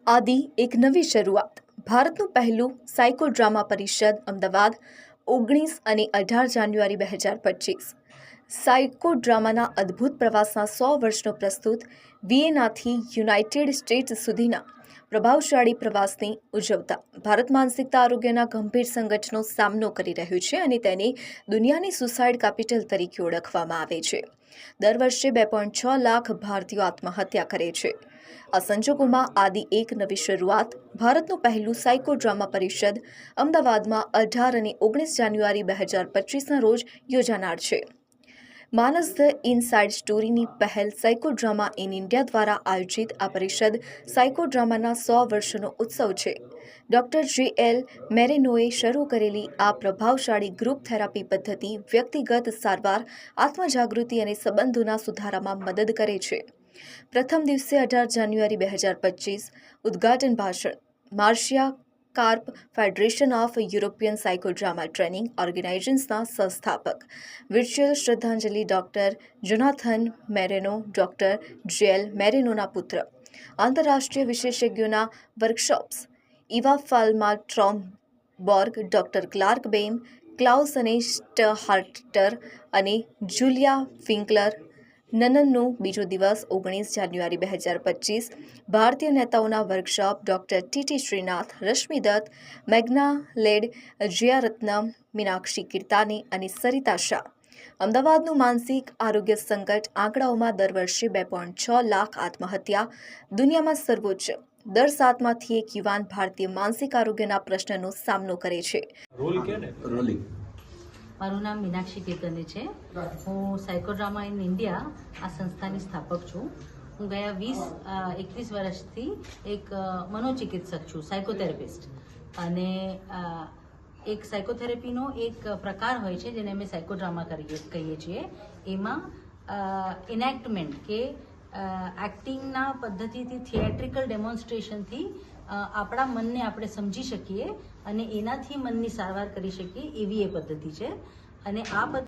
આદિ એક નવી શરૂઆત. ભારતનું પહેલું સાયકો ડ્રામા પરિષદ અમદાવાદ 19 અને 18 જાન્યુઆરી 2025. સાયકો ડ્રામાના અદ્ભુત પ્રવાસના 100 વર્ષનો પ્રસ્તુત વિયેનાથી યુનાઇટેડ સ્ટેટ્સ સુધીના પ્રભાવશાળી પ્રવાસને ઉજવતા ભારત માનસિકતા આરોગ્યના ગંભીર સંકટનો સામનો કરી રહ્યું છે અને તેને દુનિયાની સુસાઇડ કેપિટલ તરીકે ઓળખવામાં આવે છે. દર વર્ષે 2.6 લાખ ભારતીયો આત્મહત્યા કરે છે. આ સંજોગોમાં આદિ એક નવી શરૂઆત ભારતનું પહેલું સાયકો ડ્રામા પરિષદ અમદાવાદમાં 18 અને 19 જાન્યુઆરી 2025ના રોજ યોજાનાર છે. માનસ ધ ઇનસાઇડ સ્ટોરીની પહેલ સાયકો ડ્રામા ઇન ઇન્ડિયા દ્વારા આયોજિત આ પરિષદ સાયકો ડ્રામાના 100 વર્ષનો ઉત્સવ છે. ડોક્ટર જે.એલ. મેરેનોએ શરૂ કરેલી આ પ્રભાવશાળી ગ્રુપ થેરાપી પદ્ધતિ વ્યક્તિગત સારવાર, આત્મજાગૃતિ અને સંબંધોના સુધારામાં મદદ કરે છે. પ્રથમ દિવસે 18 જાન્યુઆરી 2025 ઉદ્ઘાટન ભાષણ Marcia Karp federation of European psychodrama training ઓર્ગેનાઇઝેશન્સના સંસ્થાપક વિર્ચ્યુઅલ શ્રદ્ધાંજલિ ડોક્ટર જોનાથન મેરેનો, ડોક્ટર જેલ મેરેનોના પુત્ર, આંતરરાષ્ટ્રીય વિશેષજ્ઞોના વર્કશોપ્સ ઇવા ફાલ્મા ટ્રોમ્બોર્ગ, ડોક્ટર ક્લાર્ક બેમ, ક્લાઉસ અને સ્ટહાર્ટર અને જુલિયા ફિંકલર. નનનનો બીજો દિવસ 19 જાન્યુઆરી 2025 ભારતીય નેતાઓના workshop doctor T Srinath, Rashmi Datt, મેઘના લેડ, જયારત્નમ, મીનાક્ષી કિર્તાની અને સરિતા શાહ. અમદાવાદનું માનસિક આરોગ્ય સંકટ આંકડાઓમાં દર વર્ષે 2.6 લાખ આત્મહત્યા, દુનિયામાં સર્વોચ્ચ. દર 7માંથી એક યુવાન ભારતીય માનસિક આરોગ્યના પ્રશ્નનો સામનો કરે છે. મારું નામ મીનાક્ષી કિર્તની છે. હું સાયકોડ્રામા ઇન ઇન્ડિયા આ સંસ્થાની સ્થાપક છું. હું ગયા 21 વર્ષથી એક મનોચિકિત્સક છું, સાયકોથેરાપિસ્ટ. અને એક સાયકોથેરાપીનો એક પ્રકાર હોય છે જેને અમે સાયકોડ્રામા કહીએ છીએ. એમાં ઇનેક્ટમેન્ટ કે એક્ટિંગના પદ્ધતિથી, થિયેટ્રિકલ ડેમોન્સ્ટ્રેશનથી આપણા મનને આપણે સમજી શકીએ અને એનાથી મનની સારવાર કરી શકીએ એવી એ પદ્ધતિ છે. અને આ